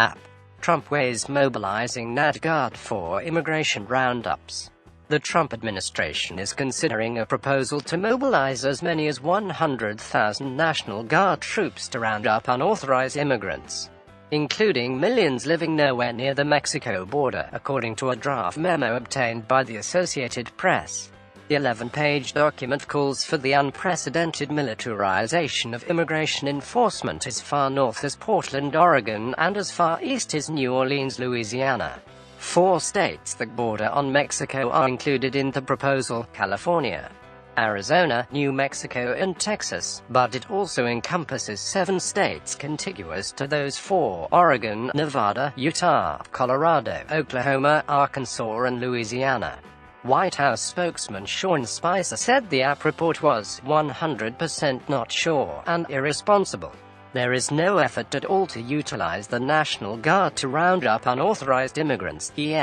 App. Trump weighs mobilizing National Guard for immigration roundups. The Trump administration is considering a proposal to mobilize as many as 100,000 National Guard troops to round up unauthorized immigrants, including millions living nowhere near the Mexico border, according to a draft memo obtained by the Associated Press. The 11-page document calls for the unprecedented militarization of immigration enforcement as far north as Portland, Oregon, and as far east as New Orleans, Louisiana. 4 states that border on Mexico are included in the proposal: California, Arizona, New Mexico, and Texas, but it also encompasses 7 states contiguous to those 4: Oregon, Nevada, Utah, Colorado, Oklahoma, Arkansas, and Louisiana. White House spokesman Sean Spicer said the app report was 100% not sure and irresponsible. There is no effort at all to utilize the National Guard to round up unauthorized immigrants, he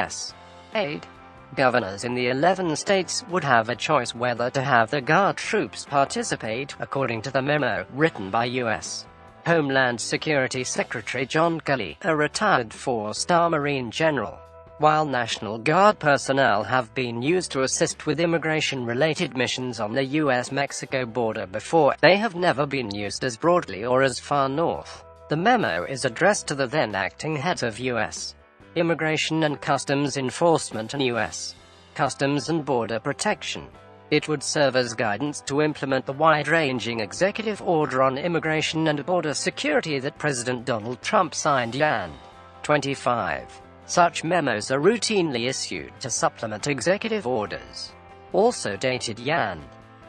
said. Governors in the 11 states would have a choice whether to have the Guard troops participate, according to the memo, written by U.S. Homeland Security Secretary John Kelly, a retired 4-star Marine general. While National Guard personnel have been used to assist with immigration-related missions on the U.S.-Mexico border before, they have never been used as broadly or as far north. The memo is addressed to the then-acting head of U.S. Immigration and Customs Enforcement and U.S. Customs and Border Protection. It would serve as guidance to implement the wide-ranging executive order on immigration and border security that President Donald Trump signed Jan. 25. Such memos are routinely issued to supplement executive orders. Also dated Jan.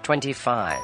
25.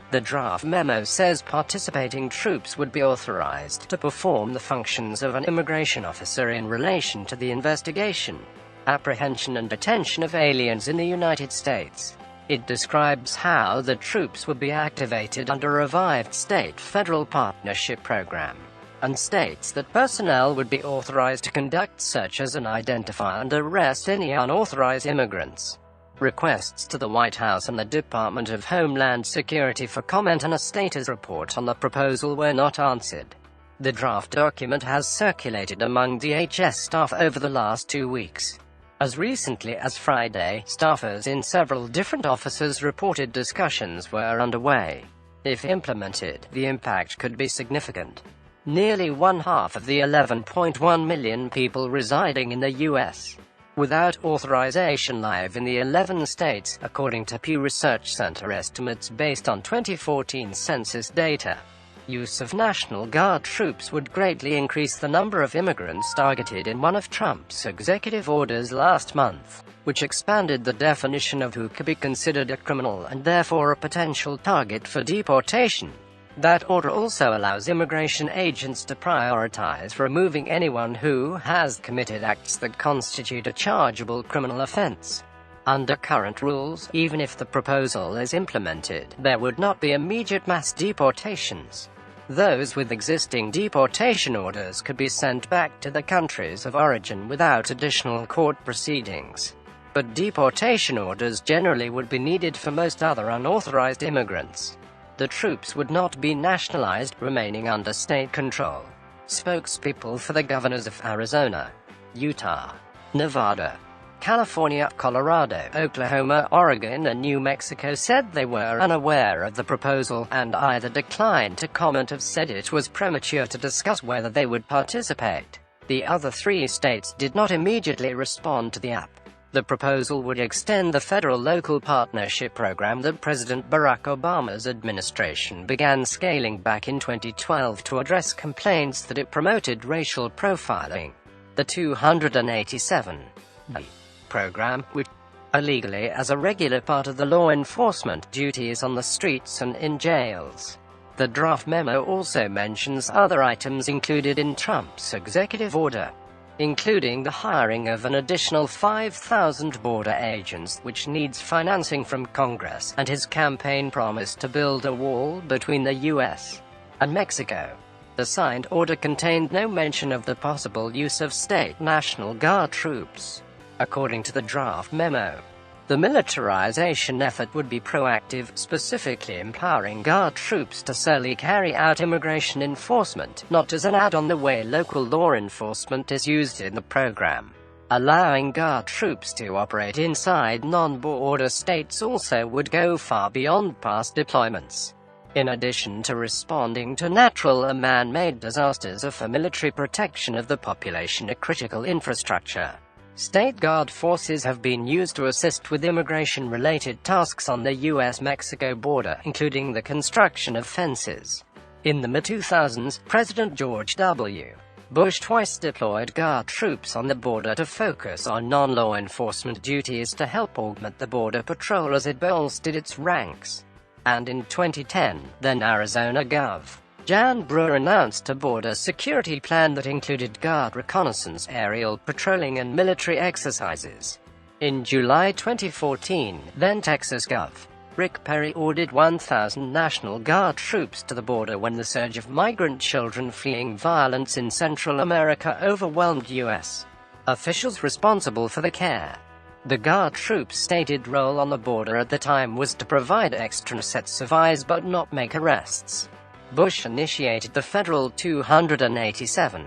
The draft memo says participating troops would be authorized to perform the functions of an immigration officer in relation to the investigation, apprehension and detention of aliens in the United States. It describes how the troops would be activated under a revived state-federal partnership program, and states that personnel would be authorized to conduct searches and identify and arrest any unauthorized immigrants. Requests to the White House and the Department of Homeland Security for comment and a status report on the proposal were not answered. The draft document has circulated among DHS staff over the last 2 weeks. As recently as Friday, staffers in several different offices reported discussions were underway. If implemented, the impact could be significant. Nearly 1/2 of the 11.1 million people residing in the U.S. without authorization live in the 11 states, according to Pew Research Center estimates based on 2014 census data. Use of National Guard troops would greatly increase the number of immigrants targeted in one of Trump's executive orders last month, which expanded the definition of who could be considered a criminal and therefore a potential target for deportation. That order also allows immigration agents to prioritize removing anyone who has committed acts that constitute a chargeable criminal offense. Under current rules, even if the proposal is implemented, there would not be immediate mass deportations. Those with existing deportation orders could be sent back to the countries of origin without additional court proceedings. But deportation orders generally would be needed for most other unauthorized immigrants. The troops would not be nationalized, remaining under state control. Spokespeople for the governors of Arizona, Utah, Nevada, California, Colorado, Oklahoma, Oregon, and New Mexico said they were unaware of the proposal, and either declined to comment or said it was premature to discuss whether they would participate. The other 3 states did not immediately respond to the app. The proposal would extend the federal-local partnership program that President Barack Obama's administration began scaling back in 2012 to address complaints that it promoted racial profiling. The 287 program, which illegally as a regular part of the law enforcement duties on the streets and in jails. The draft memo also mentions other items included in Trump's executive order, including the hiring of an additional 5,000 border agents, which needs financing from Congress, and his campaign promise to build a wall between the U.S. and Mexico. The signed order contained no mention of the possible use of state National Guard troops. According to the draft memo, The militarization effort would be proactive, specifically empowering Guard troops to solely carry out immigration enforcement, not as an add-on the way local law enforcement is used in the program. Allowing Guard troops to operate inside non-border states also would go far beyond past deployments. In addition to responding to natural and man-made disasters or for military protection of the population or critical infrastructure, State Guard forces have been used to assist with immigration-related tasks on the U.S.-Mexico border, including the construction of fences. In the mid-2000s, President George W. Bush twice deployed Guard troops on the border to focus on non-law enforcement duties to help augment the Border Patrol as it bolstered its ranks. And in 2010, then Arizona Gov. Jan Brewer announced a border security plan that included Guard reconnaissance, aerial patrolling and military exercises. In July 2014, then Texas Gov. Rick Perry ordered 1,000 National Guard troops to the border when the surge of migrant children fleeing violence in Central America overwhelmed U.S. officials responsible for the care. The Guard troops' stated role on the border at the time was to provide extra sets of eyes but not make arrests. Bush initiated the federal 287B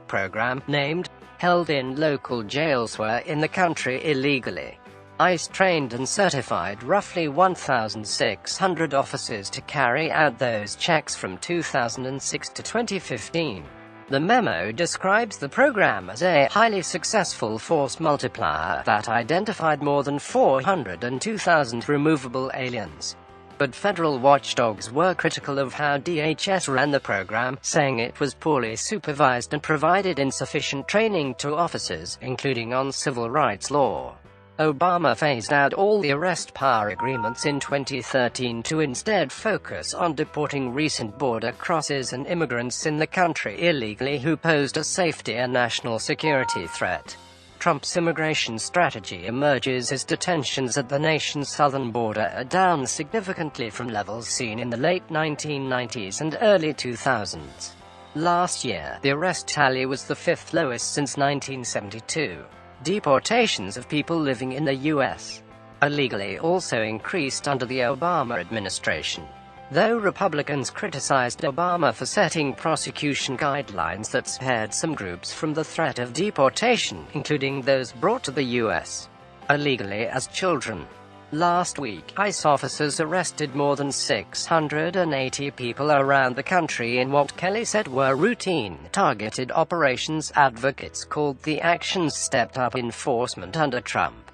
program, named "Held in Local Jails Were in the Country Illegally." ICE trained and certified roughly 1,600 officers to carry out those checks from 2006 to 2015. The memo describes the program as a highly successful force multiplier that identified more than 402,000 removable aliens. But federal watchdogs were critical of how DHS ran the program, saying it was poorly supervised and provided insufficient training to officers, including on civil rights law. Obama phased out all the arrest power agreements in 2013 to instead focus on deporting recent border crossers and immigrants in the country illegally who posed a safety and national security threat. Trump's immigration strategy emerges as detentions at the nation's southern border are down significantly from levels seen in the late 1990s and early 2000s. Last year, the arrest tally was the fifth lowest since 1972. Deportations of people living in the U.S. illegally also increased under the Obama administration. Though Republicans criticized Obama for setting prosecution guidelines that spared some groups from the threat of deportation, including those brought to the U.S. illegally as children. Last week, ICE officers arrested more than 680 people around the country in what Kelly said were routine, targeted operations. Advocates called the actions stepped-up enforcement under Trump.